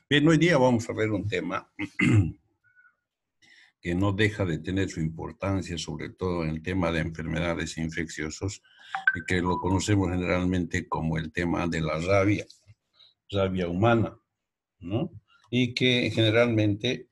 Bien, hoy día vamos a ver un tema que no deja de tener su importancia, sobre todo en el tema de enfermedades infecciosas, y que lo conocemos generalmente como el tema de la rabia humana, ¿no? Y que generalmente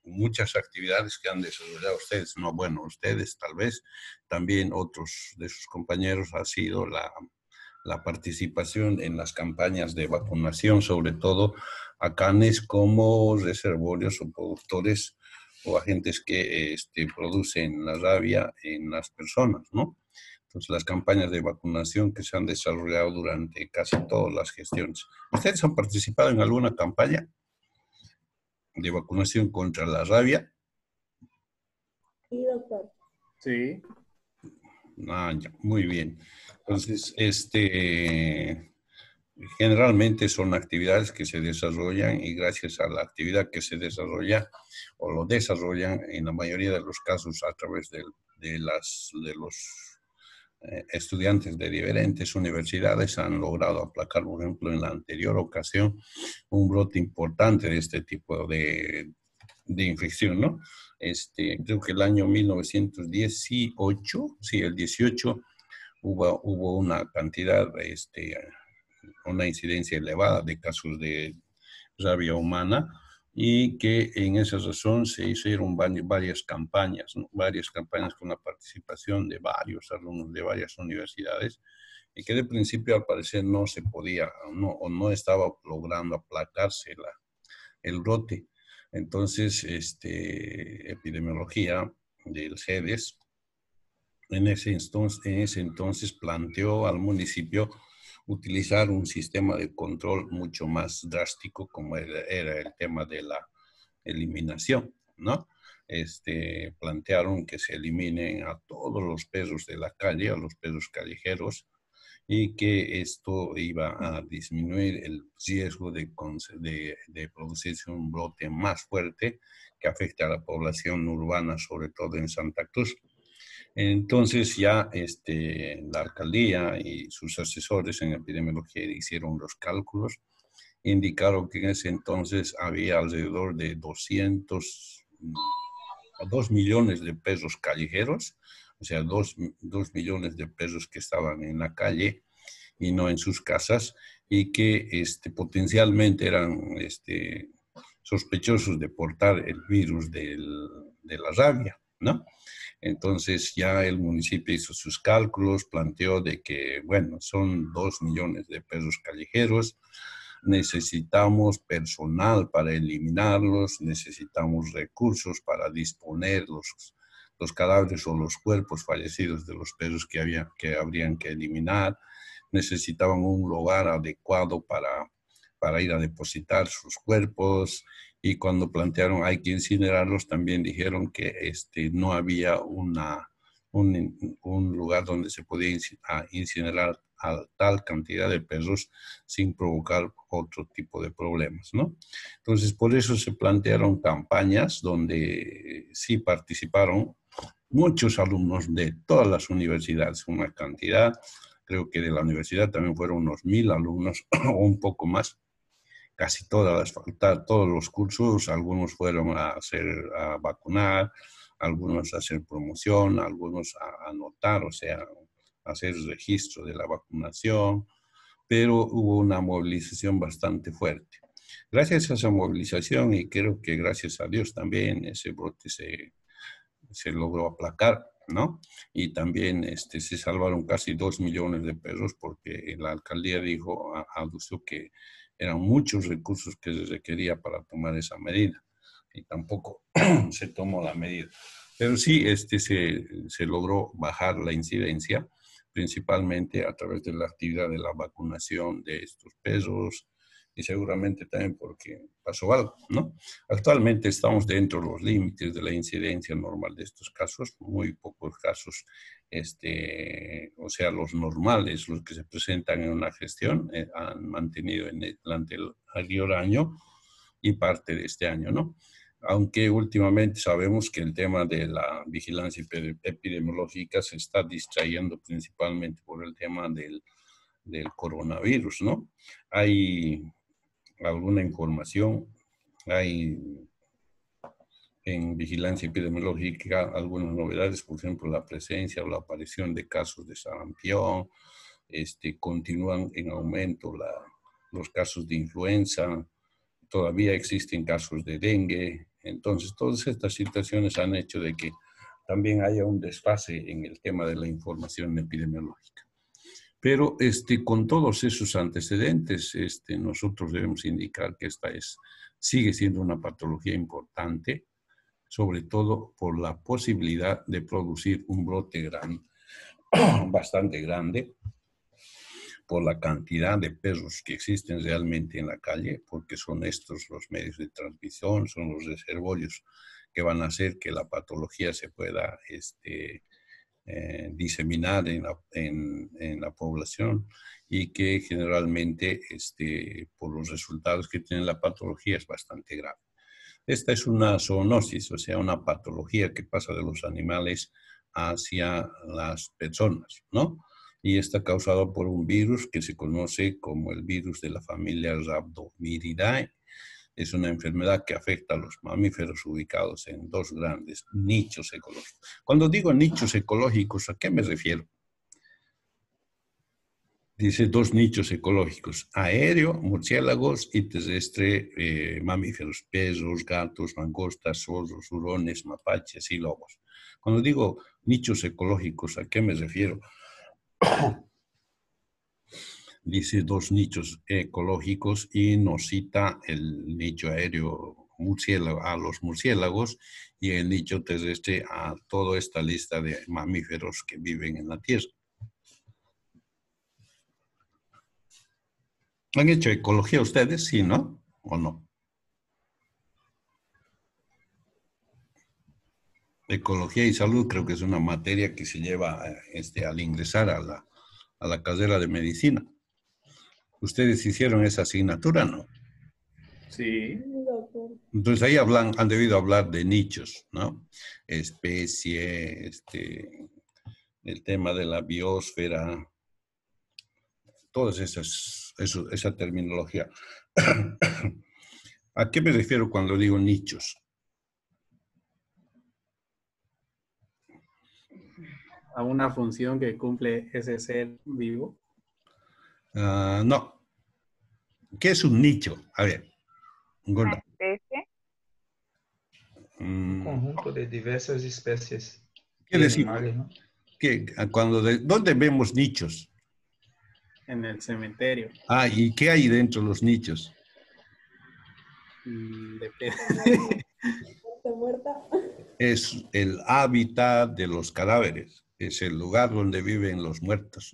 muchas actividades que han desarrollado ustedes, no, bueno, ustedes tal vez, también otros de sus compañeros, ha sido la participación en las campañas de vacunación, sobre todo a canes como reservorios o productores o agentes que producen la rabia en las personas, ¿no? Entonces, las campañas de vacunación que se han desarrollado durante casi todas las gestiones. ¿Ustedes han participado en alguna campaña de vacunación contra la rabia? Sí, doctor. Sí. Ah, ya, muy bien. Entonces, generalmente son actividades que se desarrollan y gracias a la actividad que se desarrolla o lo desarrollan en la mayoría de los casos a través de los estudiantes de diferentes universidades han logrado aplacar, por ejemplo, en la anterior ocasión, un brote importante de este tipo de infección, ¿no? Creo que el año 1918, sí, el 18, hubo una cantidad, una incidencia elevada de casos de rabia humana y que en esa razón se hicieron varias campañas, ¿no? Varias campañas con la participación de varios alumnos de varias universidades y que de principio al parecer no se podía o no estaba logrando aplacarse el brote. Entonces, epidemiología del CEDES en ese entonces planteó al municipio utilizar un sistema de control mucho más drástico como era el tema de la eliminación, ¿no? Plantearon que se eliminen a todos los perros de la calle, a los perros callejeros, y que esto iba a disminuir el riesgo de producirse un brote más fuerte que afecte a la población urbana, sobre todo en Santa Cruz. Entonces ya la alcaldía y sus asesores en epidemiología hicieron los cálculos, indicaron que en ese entonces había alrededor de 2 millones de perros callejeros, o sea, 2 millones de perros que estaban en la calle y no en sus casas, y que potencialmente eran sospechosos de portar el virus de la rabia, ¿no? Entonces ya el municipio hizo sus cálculos, planteó de que, bueno, son 2 millones de perros callejeros, necesitamos personal para eliminarlos, necesitamos recursos para disponer los cadáveres o los cuerpos fallecidos de los perros que habrían que eliminar, necesitaban un lugar adecuado para ir a depositar sus cuerpos, y cuando plantearon hay que incinerarlos, también dijeron que no había un lugar donde se podía incinerar a tal cantidad de perros sin provocar otro tipo de problemas, ¿no? Entonces, por eso se plantearon campañas donde sí participaron muchos alumnos de todas las universidades, una cantidad, creo que de la universidad también fueron unos 1000 alumnos o un poco más, casi todas las facultades, todos los cursos, algunos fueron a vacunar, algunos a hacer promoción, algunos a anotar, o sea, a hacer registro de la vacunación, pero hubo una movilización bastante fuerte. Gracias a esa movilización, y creo que gracias a Dios también, ese brote se logró aplacar, ¿no? Y también se salvaron casi 2 millones de pesos porque la alcaldía dijo, adució que eran muchos recursos que se requería para tomar esa medida y tampoco se tomó la medida. Pero sí, se logró bajar la incidencia, principalmente a través de la actividad de la vacunación de estos perros y seguramente también porque pasó algo, ¿no? Actualmente estamos dentro de los límites de la incidencia normal de estos casos, muy pocos casos, o sea, los normales, los que se presentan en una gestión, han mantenido en el anterior año y parte de este año, ¿no? Aunque últimamente sabemos que el tema de la vigilancia epidemiológica se está distrayendo principalmente por el tema del coronavirus, ¿no? Hay alguna información. Hay en vigilancia epidemiológica algunas novedades, por ejemplo, la presencia o la aparición de casos de sarampión, continúan en aumento los casos de influenza, todavía existen casos de dengue. Entonces, todas estas situaciones han hecho de que también haya un desfase en el tema de la información epidemiológica. Pero con todos esos antecedentes, nosotros debemos indicar que sigue siendo una patología importante, sobre todo por la posibilidad de producir un brote bastante grande, por la cantidad de perros que existen realmente en la calle, porque son estos los medios de transmisión, son los reservorios que van a hacer que la patología se pueda diseminar en la población y que generalmente por los resultados que tiene la patología es bastante grave. Esta es una zoonosis, o sea, una patología que pasa de los animales hacia las personas, ¿no? Y está causado por un virus que se conoce como el virus de la familia Rhabdomyridae. Es una enfermedad que afecta a los mamíferos ubicados en dos grandes nichos ecológicos. Cuando digo nichos ecológicos, ¿a qué me refiero? Dice dos nichos ecológicos, aéreo, murciélagos y terrestre, mamíferos, perros, gatos, mangostas, zorros, hurones, mapaches y lobos. Cuando digo nichos ecológicos, ¿a qué me refiero? Dice dos nichos ecológicos y nos cita el nicho aéreo a los murciélagos y el nicho terrestre a toda esta lista de mamíferos que viven en la Tierra. ¿Han hecho ecología ustedes? Sí, ¿no? ¿O no? Ecología y salud creo que es una materia que se lleva al ingresar a la carrera de medicina. ¿Ustedes hicieron esa asignatura, no? Sí. Sí, doctor. Entonces ahí han debido hablar de nichos, ¿no? Especie, el tema de la biosfera, toda esa terminología. ¿A qué me refiero cuando digo nichos? A una función que cumple ese ser vivo. No. ¿Qué es un nicho? A ver, Una Gorda. especie. Un conjunto de diversas especies ¿Qué de decimos? animales, ¿no? ¿Dónde vemos nichos? En el cementerio. Ah, ¿y qué hay dentro de los nichos? Depende. Muerta. Es el hábitat de los cadáveres, es el lugar donde viven los muertos.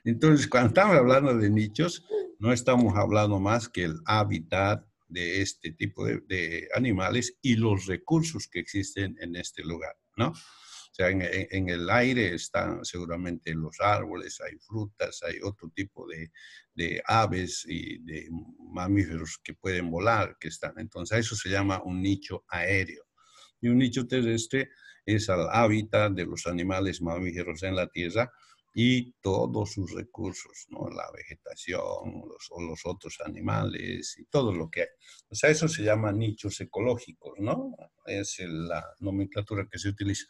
Entonces, cuando estamos hablando de nichos, no estamos hablando más que el hábitat de este tipo de animales y los recursos que existen en este lugar, ¿no? O sea, en el aire están seguramente los árboles, hay frutas, hay otro tipo de aves y de mamíferos que pueden volar, que están. Entonces, eso se llama un nicho aéreo. Y un nicho terrestre es el hábitat de los animales mamíferos en la Tierra y todos sus recursos, ¿no? La vegetación, los otros animales y todo lo que hay. O sea, eso se llama nichos ecológicos, ¿no? Es la nomenclatura que se utiliza.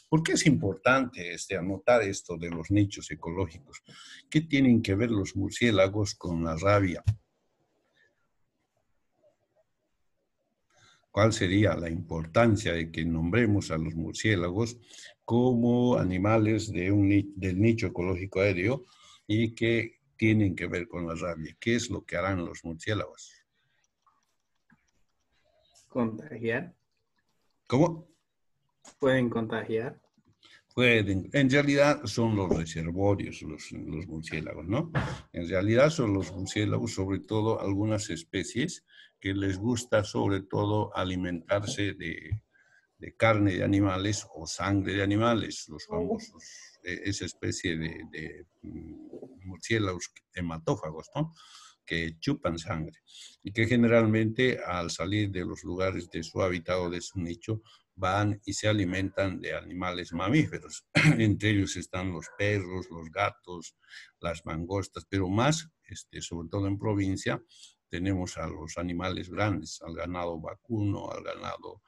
¿Por qué es importante anotar esto de los nichos ecológicos? ¿Qué tienen que ver los murciélagos con la rabia? ¿Cuál sería la importancia de que nombremos a los murciélagos como animales del nicho ecológico aéreo y que tienen que ver con la rabia? ¿Qué es lo que harán los murciélagos? Contagiar. ¿Cómo? Pueden contagiar. Pueden. En realidad son los reservorios, los murciélagos, ¿no? En realidad son los murciélagos, sobre todo algunas especies que les gusta sobre todo alimentarse de carne de animales o sangre de animales, los famosos, esa especie de murciélagos hematófagos, ¿no? Que chupan sangre y que generalmente al salir de los lugares de su hábitat o de su nicho van y se alimentan de animales mamíferos. Entre ellos están los perros, los gatos, las mangostas, pero más, sobre todo en provincia, tenemos a los animales grandes, al ganado vacuno, al ganado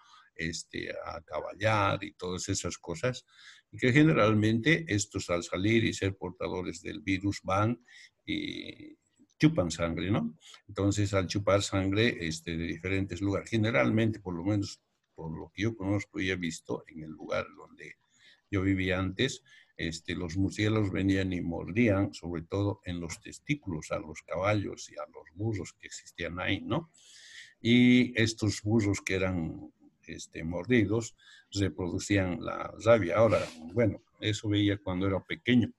a caballar y todas esas cosas, y que generalmente estos al salir y ser portadores del virus van y chupan sangre, ¿no? Entonces, al chupar sangre de diferentes lugares, generalmente, por lo menos por lo que yo conozco y he visto en el lugar donde yo vivía antes, los murciélagos venían y mordían, sobre todo en los testículos, a los caballos y a los burros que existían ahí, ¿no? Y estos burros que eran mordidos reproducían la rabia. Ahora, bueno, eso veía cuando era pequeño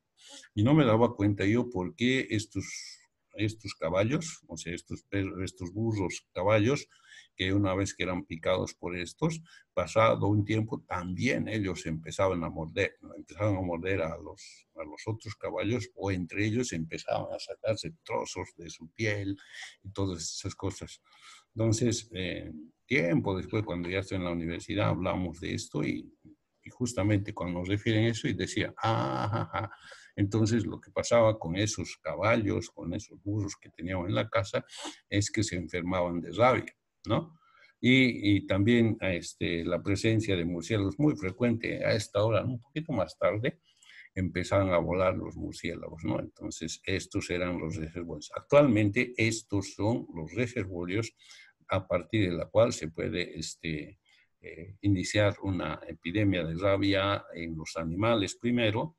y no me daba cuenta yo por qué estos caballos, o sea, estos burros caballos, que una vez que eran picados por estos, pasado un tiempo también ellos empezaban a morder, ¿no? Empezaban a morder a los otros caballos, o entre ellos empezaban a sacarse trozos de su piel y todas esas cosas. Entonces, tiempo después, cuando ya estoy en la universidad, hablamos de esto y justamente cuando nos refieren a eso y decía, entonces lo que pasaba con esos caballos, con esos burros que teníamos en la casa, es que se enfermaban de rabia, ¿no? Y también la presencia de murciélagos muy frecuente a esta hora, un poquito más tarde, empezaban a volar los murciélagos, ¿no? Entonces, estos eran los reservorios. Actualmente, estos son los reservorios a partir de la cual se puede iniciar una epidemia de rabia en los animales primero,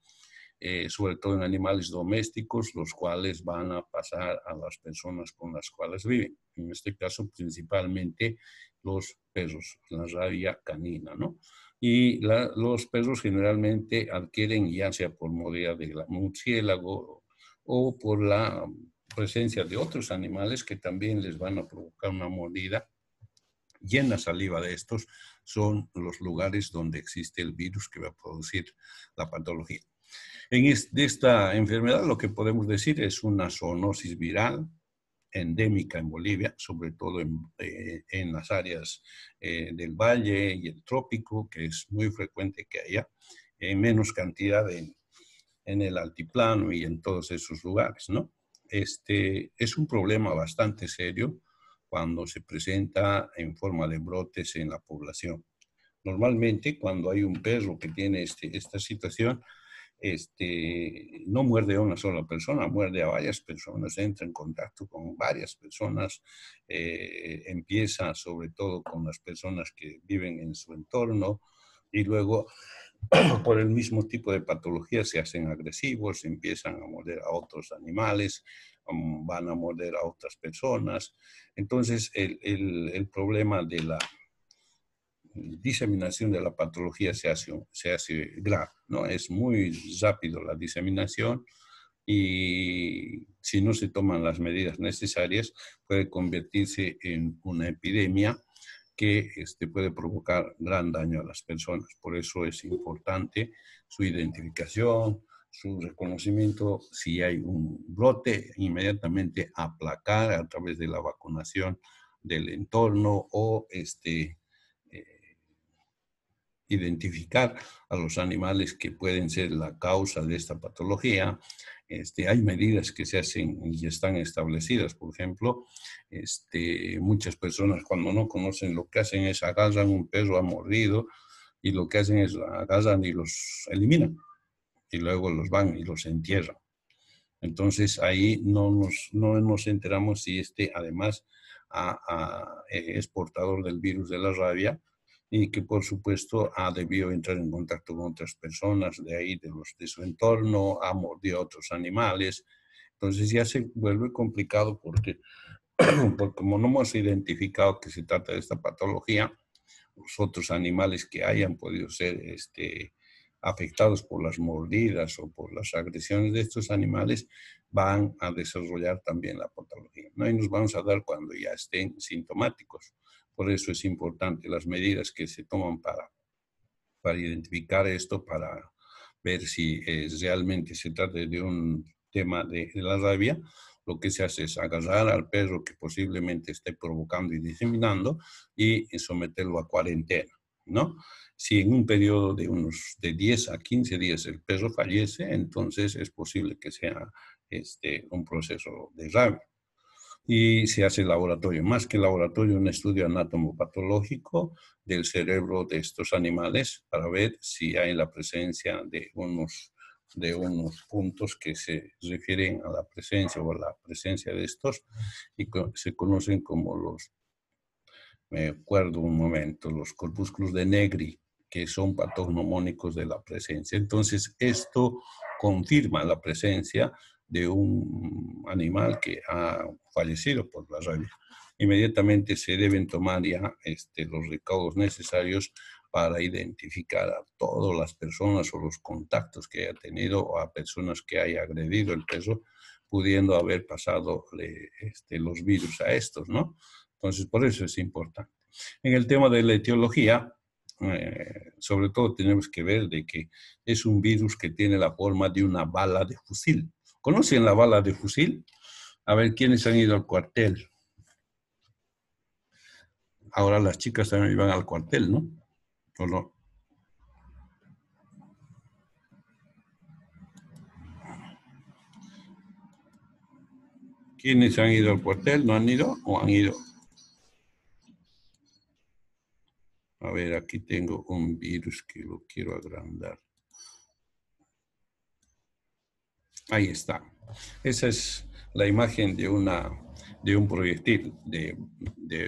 sobre todo en animales domésticos, los cuales van a pasar a las personas con las cuales viven. En este caso, principalmente los perros, la rabia canina, ¿no? Y los perros generalmente adquieren, ya sea por mordida de murciélago o por la presencia de otros animales que también les van a provocar una mordida. Y en la saliva de estos son los lugares donde existe el virus que va a producir la patología. De esta enfermedad lo que podemos decir es una zoonosis viral endémica en Bolivia, sobre todo en las áreas del valle y el trópico, que es muy frecuente que haya, en menos cantidad en el altiplano y en todos esos lugares, ¿no? Es un problema bastante serio cuando se presenta en forma de brotes en la población. Normalmente, cuando hay un perro que tiene esta situación, no muerde a una sola persona, muerde a varias personas, entra en contacto con varias personas, empieza sobre todo con las personas que viven en su entorno y luego por el mismo tipo de patología se hacen agresivos, empiezan a morder a otros animales, van a morder a otras personas. Entonces el problema de la diseminación de la patología se hace grave, ¿no? Es muy rápido la diseminación y si no se toman las medidas necesarias puede convertirse en una epidemia que puede provocar gran daño a las personas. Por eso es importante su identificación, su reconocimiento, si hay un brote, inmediatamente aplacar a través de la vacunación del entorno o identificar a los animales que pueden ser la causa de esta patología. Hay medidas que se hacen y están establecidas. Por ejemplo, muchas personas cuando no conocen lo que hacen es agarran un perro ha mordido y lo que hacen es agarran y los eliminan y luego los van y los entierran. Entonces ahí no nos enteramos si además es portador del virus de la rabia y que por supuesto ha debido entrar en contacto con otras personas de ahí, de su entorno, ha mordido a otros animales. Entonces ya se vuelve complicado porque como no hemos identificado que se trata de esta patología, los otros animales que hayan podido ser afectados por las mordidas o por las agresiones de estos animales van a desarrollar también la patología, ¿no? Y nos vamos a dar cuando ya estén sintomáticos. Por eso es importante las medidas que se toman para identificar esto, para ver si realmente se trata de un tema de la rabia. Lo que se hace es agarrar al perro que posiblemente esté provocando y diseminando y someterlo a cuarentena, ¿no? Si en un periodo de 10 a 15 días el perro fallece, entonces es posible que sea un proceso de rabia. y se hace laboratorio, más que laboratorio, un estudio anatomopatológico del cerebro de estos animales para ver si hay la presencia de unos puntos que se refieren a la presencia o a la presencia de estos y se conocen como los, me acuerdo un momento, los corpúsculos de Negri, que son patognomónicos de la presencia. Entonces, esto confirma la presencia de un animal que ha fallecido por la rabia. Inmediatamente se deben tomar ya los recaudos necesarios para identificar a todas las personas o los contactos que haya tenido o a personas que haya agredido el perro, pudiendo haber pasado los virus a estos, ¿no? Entonces, por eso es importante. En el tema de la etiología, sobre todo tenemos que ver de que es un virus que tiene la forma de una bala de fusil. ¿Conocen la bala de fusil? A ver, ¿quiénes han ido al cuartel? Ahora las chicas también van al cuartel, ¿no? ¿O no? ¿Quiénes han ido al cuartel? ¿No han ido o han ido? A ver, aquí tengo un virus que lo quiero agrandar. Ahí está. Esa es la imagen de un proyectil, de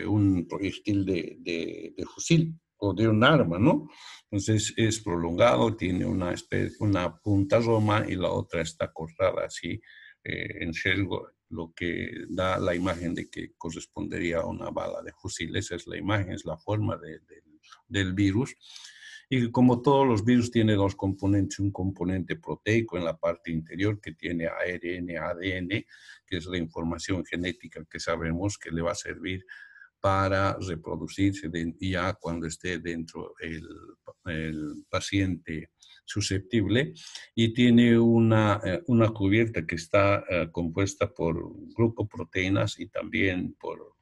un proyectil de fusil o de un arma, ¿no? Entonces es prolongado, tiene una punta roma y la otra está cortada así en celgo, lo que da la imagen de que correspondería a una bala de fusil. Esa es la imagen, es la forma del virus. Y como todos los virus tiene dos componentes, un componente proteico en la parte interior que tiene ARN, ADN, que es la información genética que sabemos que le va a servir para reproducirse ya cuando esté dentro el paciente susceptible, y tiene una cubierta que está compuesta por glucoproteínas y también por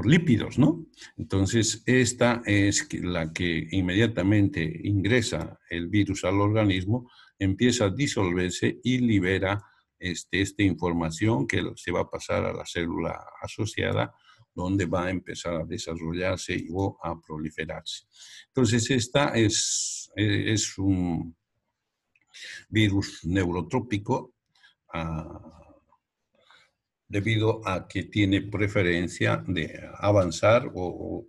lípidos, ¿no? Entonces, esta es la que inmediatamente ingresa el virus al organismo, empieza a disolverse y libera esta información que se va a pasar a la célula asociada, donde va a empezar a desarrollarse o a proliferarse. Entonces, esta es un virus neurotrópico, debido a que tiene preferencia de avanzar o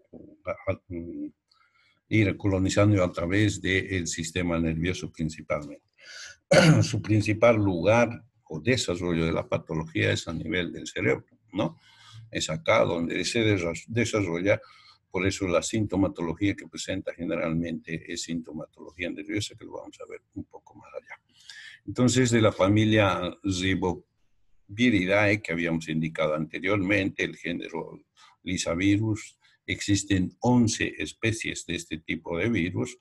ir colonizando a través del sistema nervioso principalmente. Su principal lugar o desarrollo de la patología es a nivel del cerebro, ¿no? Es acá donde se desarrolla, por eso la sintomatología que presenta generalmente es sintomatología nerviosa, que lo vamos a ver un poco más allá. Entonces, de la familia Riboviridae, que habíamos indicado anteriormente, el género Lyssavirus, existen 11 especies de este tipo de virus.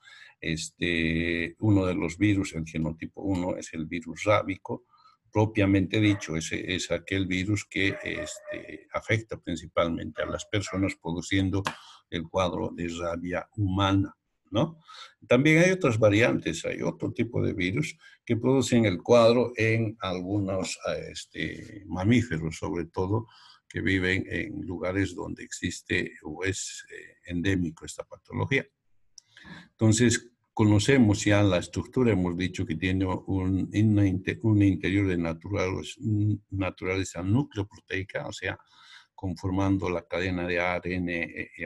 Uno de los virus, el genotipo 1, es el virus rábico. Propiamente dicho, es aquel virus que afecta principalmente a las personas, produciendo el cuadro de rabia humana, ¿no? También hay otras variantes, hay otro tipo de virus que producen el cuadro en algunos mamíferos, sobre todo, que viven en lugares donde existe o es endémico esta patología. Entonces, conocemos ya la estructura, hemos dicho que tiene un interior de naturaleza nucleoproteica, o sea, conformando la cadena de ARN,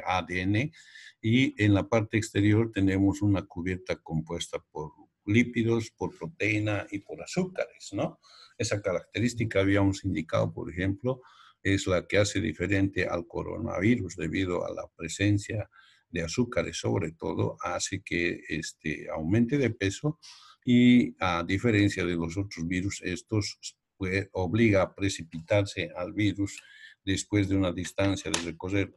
ADN, y en la parte exterior tenemos una cubierta compuesta por lípidos, por proteína y por azúcares, ¿no? Esa característica habíamos indicado, por ejemplo, es la que hace diferente al coronavirus debido a la presencia de azúcares, sobre todo, hace que aumente de peso, y a diferencia de los otros virus, estos obliga a precipitarse al virus después de una distancia de recorrer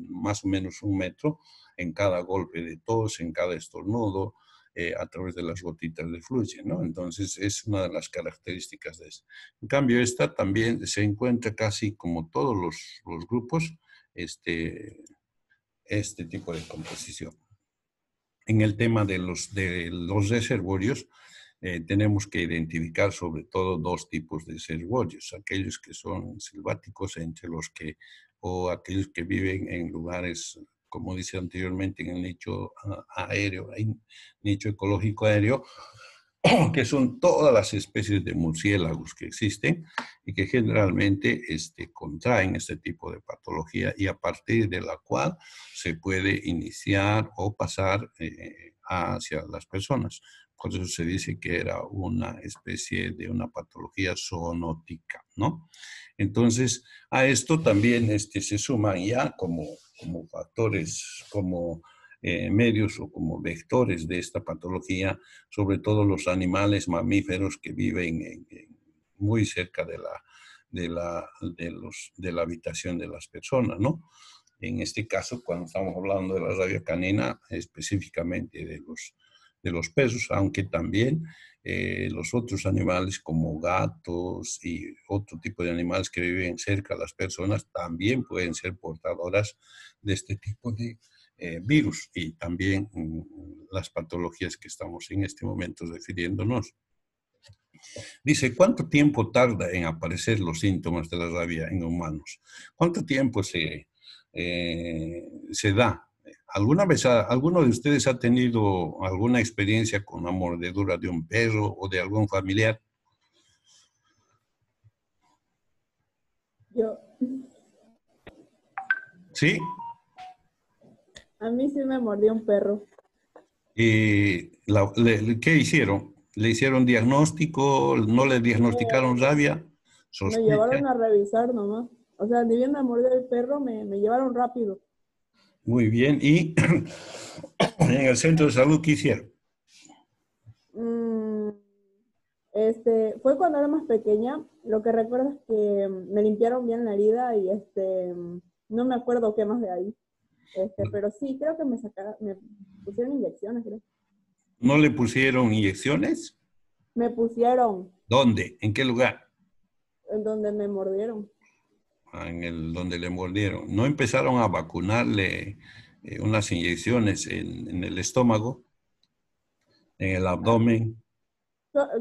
más o menos 1 metro en cada golpe de tos, en cada estornudo, a través de las gotitas de fluye, ¿no? Entonces es una de las características de eso. En cambio, esta también se encuentra casi como todos los grupos, este tipo de composición. En el tema de los reservorios, tenemos que identificar sobre todo dos tipos de cesarollos, aquellos que son selváticos, entre los que, o aquellos que viven en lugares, como dice anteriormente, en el nicho aéreo, nicho ecológico aéreo, que son todas las especies de murciélagos que existen y que generalmente contraen este tipo de patología y a partir de la cual se puede iniciar o pasar hacia las personas. Por eso se dice que era una especie de una patología zoonótica, ¿no? Entonces, a esto también se suman ya como factores, como medios o como vectores de esta patología, sobre todo los animales mamíferos que viven muy cerca de la habitación de las personas, ¿no? En este caso, cuando estamos hablando de la rabia canina, específicamente de los perros, aunque también los otros animales como gatos y otro tipo de animales que viven cerca de las personas también pueden ser portadoras de este tipo de virus y también las patologías que estamos en este momento refiriéndonos. Dice, ¿cuánto tiempo tarda en aparecer los síntomas de la rabia en humanos? ¿Cuánto tiempo se da? ¿Alguna vez alguno de ustedes ha tenido alguna experiencia con la mordedura de un perro o de algún familiar? Yo, ¿Sí? a mí sí me mordió un perro. ¿Qué hicieron? ¿Le hicieron diagnóstico? ¿No le diagnosticaron rabia? Me ¿Sospecha? llevaron a revisar nomás. O sea, ni bien me mordió el perro, me llevaron rápido. Muy bien. ¿Y en el centro de salud qué hicieron? Mm, fue cuando era más pequeña. Lo que recuerdo es que me limpiaron bien la herida y no me acuerdo qué más de ahí. Pero sí, creo que me pusieron inyecciones, creo. ¿No le pusieron inyecciones? Me pusieron ¿Dónde? ¿En qué lugar? en donde me mordieron. Donde le mordieron. ¿No empezaron a vacunarle unas inyecciones en el estómago, en el abdomen?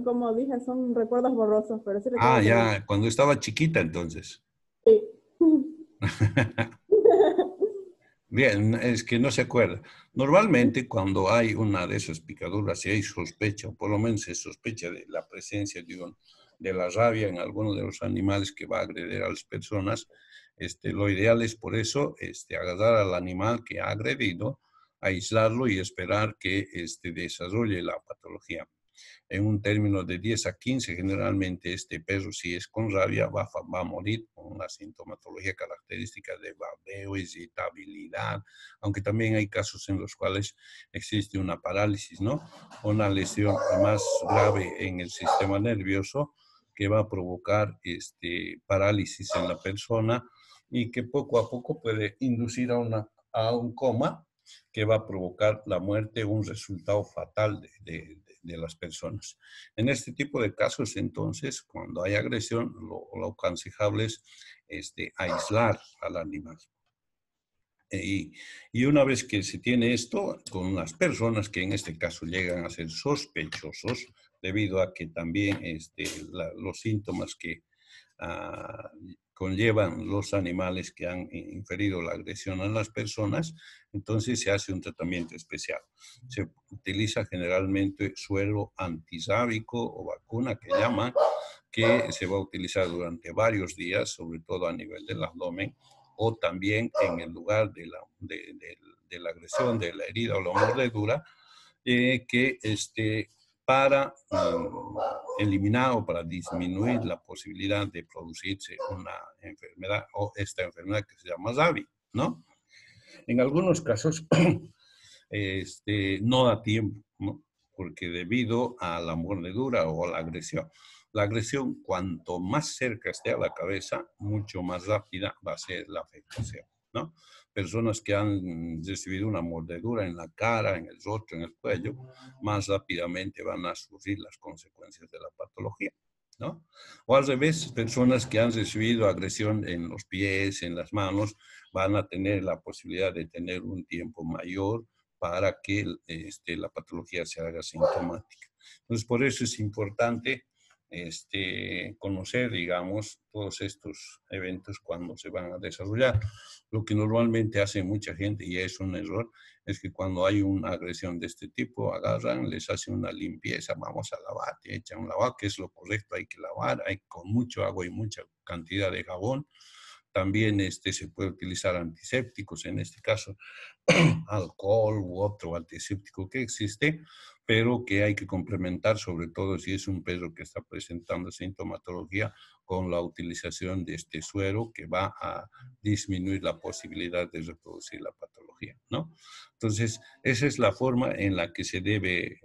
Como dije, son recuerdos borrosos, pero sí Ah, recuerdo que me... ya, cuando estaba chiquita entonces. Sí. Bien, es que no se acuerda. Normalmente cuando hay una de esas picaduras, si hay sospecha, o por lo menos se sospecha de la presencia de la rabia en alguno de los animales que va a agredir a las personas, lo ideal es por eso agarrar al animal que ha agredido, aislarlo y esperar que desarrolle la patología. En un término de 10 a 15, generalmente este perro, si es con rabia, va a morir con una sintomatología característica de babeo, irritabilidad, aunque también hay casos en los cuales existe una parálisis, ¿no? Una lesión más grave en el sistema nervioso que va a provocar parálisis en la persona y que poco a poco puede inducir a un coma que va a provocar la muerte, un resultado fatal de las personas. En este tipo de casos, entonces, cuando hay agresión, lo aconsejable es aislar al animal. Y una vez que se tiene esto, con las personas que en este caso llegan a ser sospechosos, debido a que también los síntomas que conllevan los animales que han inferido la agresión a las personas, entonces se hace un tratamiento especial. Se utiliza generalmente suero antisábico o vacuna que llaman, que se va a utilizar durante varios días, sobre todo a nivel del abdomen, o también en el lugar de la agresión, de la herida o la mordedura, que para eliminar o para disminuir la posibilidad de producirse una enfermedad o esta enfermedad que se llama rabia, ¿no? En algunos casos no da tiempo, ¿no? Porque debido a la mordedura o a la agresión, cuanto más cerca esté a la cabeza, mucho más rápida va a ser la afectación, ¿no? Personas que han recibido una mordedura en la cara, en el rostro, en el cuello, más rápidamente van a sufrir las consecuencias de la patología, ¿no? O al revés, personas que han recibido agresión en los pies, en las manos, van a tener la posibilidad de tener un tiempo mayor para que la patología se haga sintomática. Entonces, por eso es importante conocer, digamos, todos estos eventos cuando se van a desarrollar. Lo que normalmente hace mucha gente, y es un error, es que cuando hay una agresión de este tipo, agarran, les hacen una limpieza, vamos a lavar, te echan un lavado, que es lo correcto, hay que lavar, hay con mucho agua y mucha cantidad de jabón. También se puede utilizar antisépticos, en este caso alcohol u otro antiséptico que existe, pero que hay que complementar, sobre todo si es un perro que está presentando sintomatología, con la utilización de este suero que va a disminuir la posibilidad de reproducir la patología, ¿no? Entonces, esa es la forma en la que se debe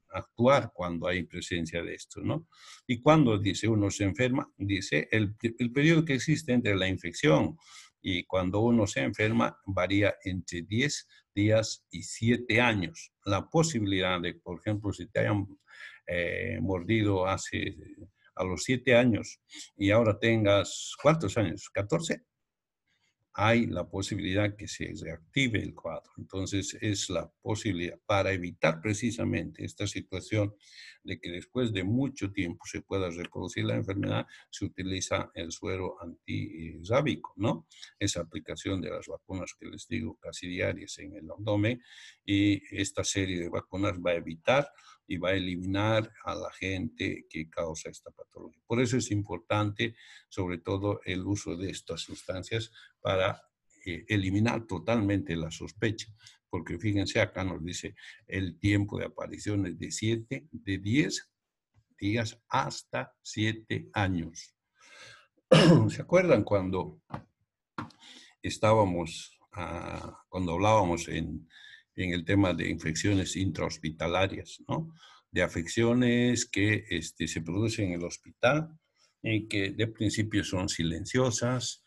actuar cuando hay presencia de esto, ¿no? Y cuando dice uno se enferma, dice el periodo que existe entre la infección y cuando uno se enferma varía entre 10 días y 7 años. La posibilidad de, por ejemplo, si te hayan mordido a los 7 años y ahora tengas, ¿cuántos años? ¿14? Hay la posibilidad que se reactive el cuadro. Entonces, es la posibilidad para evitar precisamente esta situación de que después de mucho tiempo se pueda reproducir la enfermedad, se utiliza el suero antirrábico, ¿no? Esa aplicación de las vacunas que les digo casi diarias en el abdomen, y esta serie de vacunas va a evitar y va a eliminar a la gente que causa esta patología. Por eso es importante, sobre todo, el uso de estas sustancias para eliminar totalmente la sospecha. Porque fíjense, acá nos dice el tiempo de aparición es de 10 días hasta 7 años. ¿Se acuerdan cuando cuando hablábamos en el tema de infecciones intrahospitalarias, ¿no? De afecciones que se producen en el hospital y que de principio son silenciosas,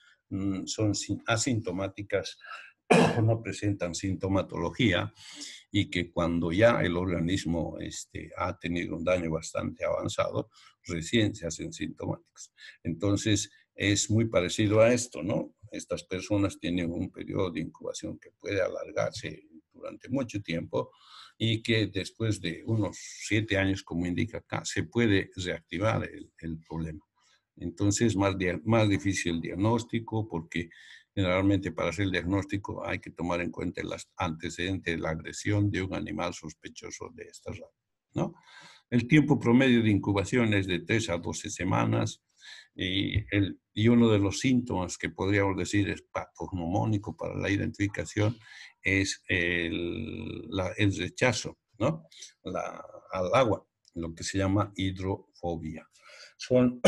son asintomáticas o no presentan sintomatología, y que cuando ya el organismo ha tenido un daño bastante avanzado, recién se hacen sintomáticos. Entonces, es muy parecido a esto, ¿no? Estas personas tienen un periodo de incubación que puede alargarse durante mucho tiempo y que después de unos 7 años, como indica acá, se puede reactivar el problema. Entonces, más difícil el diagnóstico, porque generalmente para hacer el diagnóstico hay que tomar en cuenta los antecedentes de la agresión de un animal sospechoso de esta rata, ¿no? El tiempo promedio de incubación es de 3 a 12 semanas y uno de los síntomas que podríamos decir es patognomónico para la identificación es el rechazo, ¿no? Al agua, lo que se llama hidrofobia. Son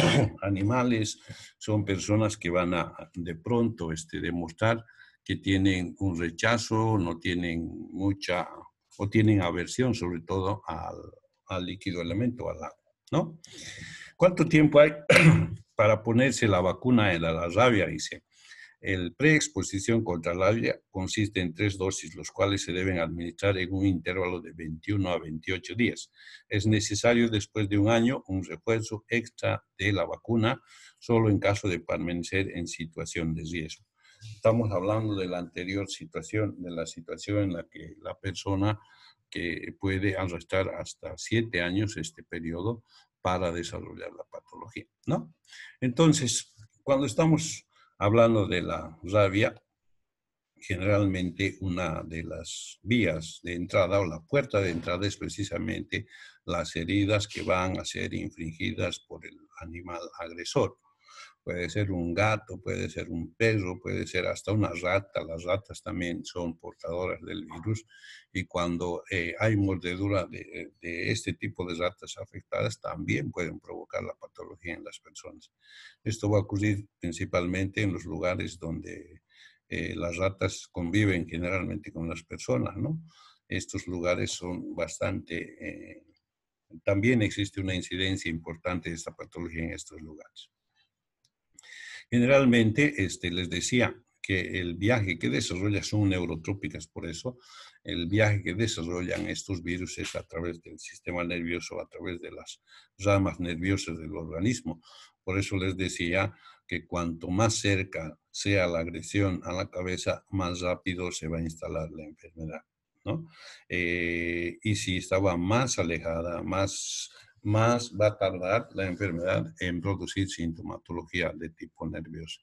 animales, son personas que van a de pronto demostrar que tienen un rechazo, no tienen mucha, o tienen aversión sobre todo al líquido elemento, al agua, ¿no? ¿Cuánto tiempo hay para ponerse la vacuna de la rabia? Dice, el preexposición contra la rabia consiste en 3 dosis, los cuales se deben administrar en un intervalo de 21 a 28 días. Es necesario después de un año un refuerzo extra de la vacuna, solo en caso de permanecer en situación de riesgo. Estamos hablando de la anterior situación, de la situación en la que la persona que puede arrastrar hasta 7 años este periodo para desarrollar la patología, ¿no? Entonces, cuando estamos hablando de la rabia, generalmente una de las vías de entrada o la puerta de entrada es precisamente las heridas que van a ser infligidas por el animal agresor. Puede ser un gato, puede ser un perro, puede ser hasta una rata. Las ratas también son portadoras del virus y cuando hay mordedura de este tipo de ratas afectadas también pueden provocar la patología en las personas. Esto va a ocurrir principalmente en los lugares donde las ratas conviven generalmente con las personas, ¿no? Estos lugares son bastante... también existe una incidencia importante de esta patología en estos lugares. Generalmente, les decía que el viaje que desarrolla son neurotrópicas, por eso el viaje que desarrollan estos virus es a través del sistema nervioso, a través de las ramas nerviosas del organismo. Por eso les decía que cuanto más cerca sea la agresión a la cabeza, más rápido se va a instalar la enfermedad, ¿no? Y si estaba más alejada, más va a tardar la enfermedad en producir sintomatología de tipo nervioso.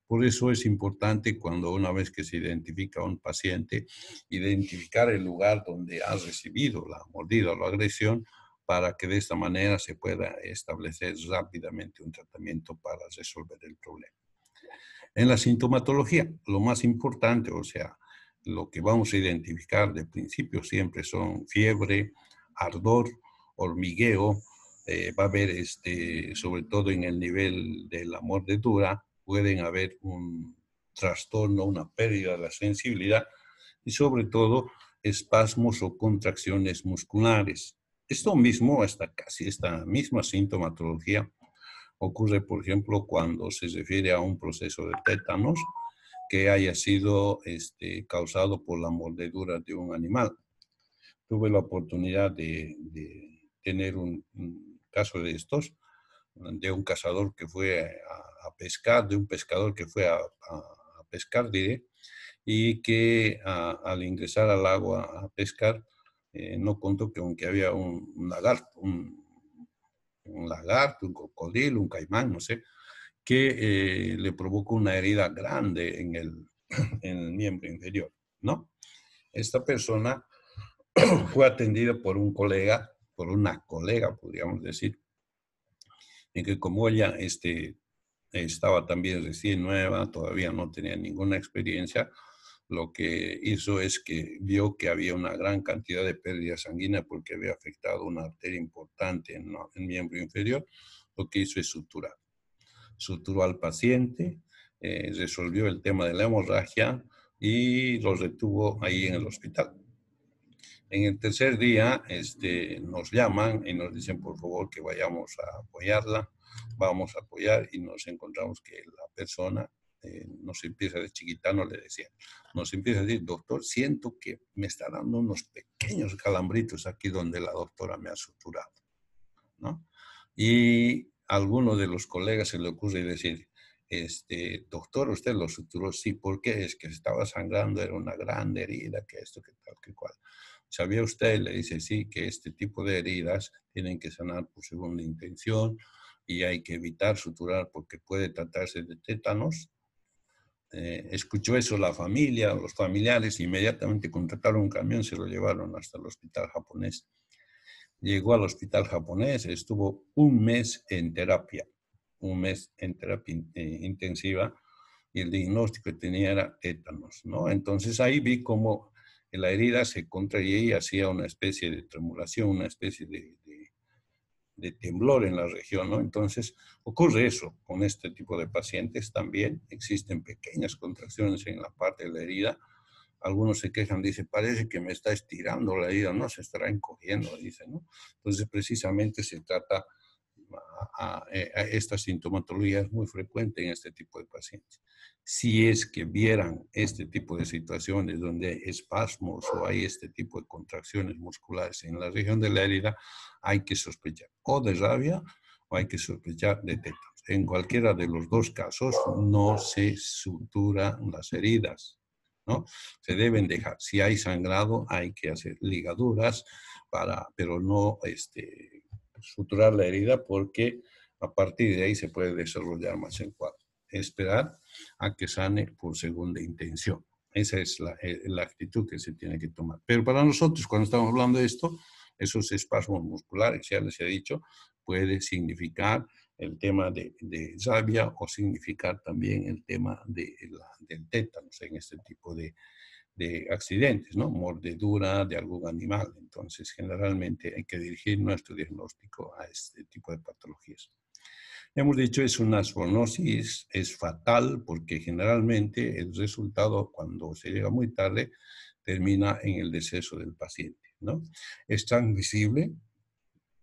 Por eso es importante cuando una vez que se identifica a un paciente, identificar el lugar donde ha recibido la mordida o la agresión para que de esta manera se pueda establecer rápidamente un tratamiento para resolver el problema. En la sintomatología, lo más importante, o sea, lo que vamos a identificar de principio siempre son fiebre, ardor, hormigueo, va a haber, sobre todo en el nivel de la mordedura, pueden haber un trastorno, una pérdida de la sensibilidad y sobre todo espasmos o contracciones musculares. Esto mismo, hasta casi esta misma sintomatología, ocurre, por ejemplo, cuando se refiere a un proceso de tétanos que haya sido causado por la mordedura de un animal. Tuve la oportunidad de tener un caso de estos, de un cazador que fue a pescar, de un pescador que fue a pescar, diré, y que al ingresar al agua a pescar, no contó que aunque había un lagarto, un cocodrilo, un caimán, no sé, que le provocó una herida grande en el miembro inferior, ¿no? Esta persona fue atendida por un colega, por una colega, podríamos decir, en que como ella estaba también recién nueva, todavía no tenía ninguna experiencia, lo que hizo es que vio que había una gran cantidad de pérdida sanguínea porque había afectado una arteria importante en el miembro inferior, lo que hizo es suturar. Suturó al paciente, resolvió el tema de la hemorragia y lo retuvo ahí en el hospital. En el tercer día nos llaman y nos dicen por favor que vayamos a apoyarla. Vamos a apoyar y nos encontramos que la persona nos empieza de chiquita, no le decía, nos empieza a decir, doctor, siento que me está dando unos pequeños calambritos aquí donde la doctora me ha suturado, ¿no? Y a alguno de los colegas se le ocurre decir, doctor, ¿usted lo suturó? Sí, ¿por qué? Es que estaba sangrando, era una gran herida, que esto, que tal, que cual. ¿Sabía usted? Le dice, sí, que este tipo de heridas tienen que sanar por segunda intención y hay que evitar suturar porque puede tratarse de tétanos. Escuchó eso la familia, los familiares, inmediatamente contrataron un camión, se lo llevaron hasta el hospital japonés. Llegó al hospital japonés, estuvo un mes en terapia intensiva y el diagnóstico que tenía era tétanos, ¿no? Entonces ahí vi cómo la herida se contraía y hacía una especie de tremulación, una especie de temblor en la región, ¿no? Entonces ocurre eso con este tipo de pacientes también. Existen pequeñas contracciones en la parte de la herida. Algunos se quejan, dice, parece que me está estirando la herida, no, se estará encogiendo, dice, ¿no? Entonces, precisamente se trata, esta sintomatología es muy frecuente en este tipo de pacientes. Si es que vieran este tipo de situaciones donde hay espasmos o hay este tipo de contracciones musculares en la región de la herida, hay que sospechar o de rabia o hay que sospechar de tétanos. En cualquiera de los dos casos, no se suturan las heridas, ¿no? Se deben dejar. Si hay sangrado, hay que hacer ligaduras, pero no suturar la herida porque a partir de ahí se puede desarrollar más el cuadro. Esperar a que sane por segunda intención. Esa es la actitud que se tiene que tomar. Pero para nosotros, cuando estamos hablando de esto, esos espasmos musculares, ya les he dicho, puede significar el tema de rabia o significar también el tema del tétanos en este tipo de accidentes, ¿no? Mordedura de algún animal. Entonces, generalmente hay que dirigir nuestro diagnóstico a este tipo de patologías. Hemos dicho, es una zoonosis, es fatal porque generalmente el resultado, cuando se llega muy tarde, termina en el deceso del paciente, ¿no? Es transmisible,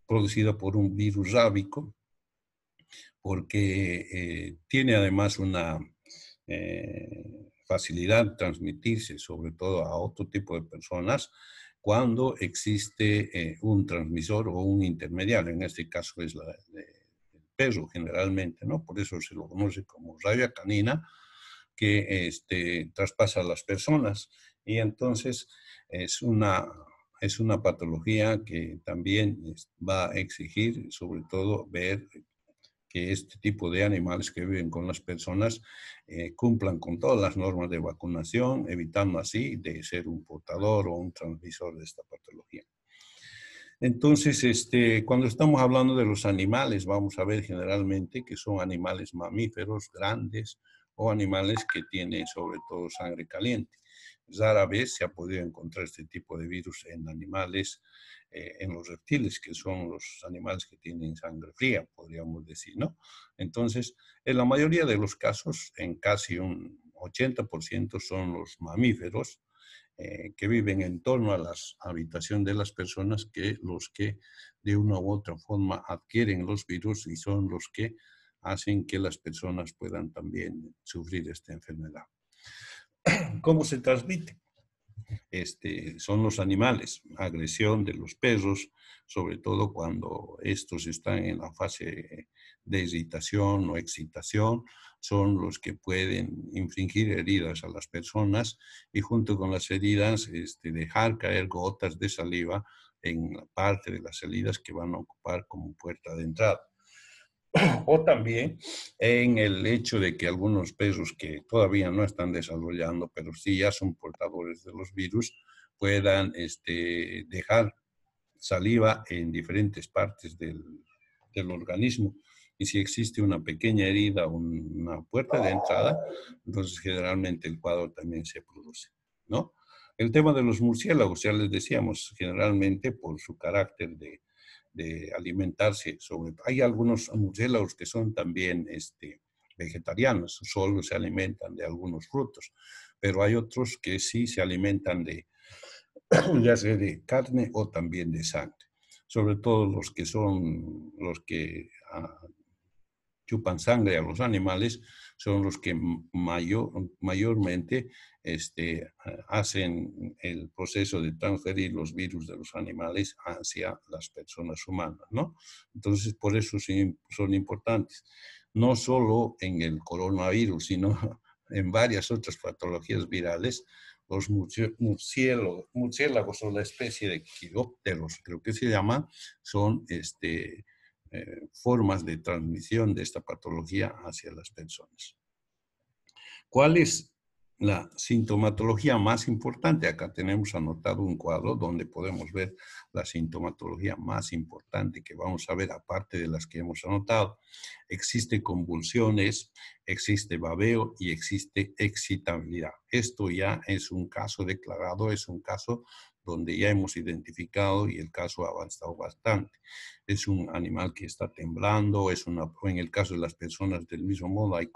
producida por un virus rábico, porque tiene además una facilidad de transmitirse, sobre todo a otro tipo de personas, cuando existe un transmisor o un intermediario. En este caso es el perro generalmente, ¿no? Por eso se lo conoce como rabia canina, que traspasa a las personas Y entonces es una patología que también va a exigir, sobre todo, ver que este tipo de animales que viven con las personas cumplan con todas las normas de vacunación, evitando así de ser un portador o un transmisor de esta patología. Entonces, cuando estamos hablando de los animales, vamos a ver generalmente que son animales mamíferos grandes o animales que tienen sobre todo sangre caliente. Rara vez se ha podido encontrar este tipo de virus en animales, en los reptiles, que son los animales que tienen sangre fría, podríamos decir, ¿no? Entonces, en la mayoría de los casos, en casi un 80% son los mamíferos, que viven en torno a la habitación de las personas, que los que de una u otra forma adquieren los virus y son los que hacen que las personas puedan también sufrir esta enfermedad. ¿Cómo se transmite? Son los animales, agresión de los perros, sobre todo cuando estos están en la fase de irritación o excitación, son los que pueden infligir heridas a las personas y junto con las heridas dejar caer gotas de saliva en la parte de las heridas que van a ocupar como puerta de entrada. O también en el hecho de que algunos perros que todavía no están desarrollando, pero sí ya son portadores de los virus, puedan dejar saliva en diferentes partes del organismo. Y si existe una pequeña herida, una puerta de entrada, entonces generalmente el cuadro también se produce, ¿no? El tema de los murciélagos, ya les decíamos, generalmente por su carácter de alimentarse. Hay algunos murciélagos que son también vegetarianos, solo se alimentan de algunos frutos, pero hay otros que sí se alimentan ya sea de carne o también de sangre. Sobre todo los que chupan sangre a los animales son los que mayormente hacen el proceso de transferir los virus de los animales hacia las personas humanas, ¿no? Entonces, por eso sí son importantes, no solo en el coronavirus, sino en varias otras patologías virales. Los murciélagos o la especie de quirópteros, creo que se llama, son formas de transmisión de esta patología hacia las personas. ¿Cuál es la sintomatología más importante? Acá tenemos anotado un cuadro donde podemos ver la sintomatología más importante que vamos a ver, aparte de las que hemos anotado. Existe convulsiones, existe babeo y existe excitabilidad. Esto ya es un caso declarado, es un caso donde ya hemos identificado y el caso ha avanzado bastante. Es un animal que está temblando, o en el caso de las personas del mismo modo hay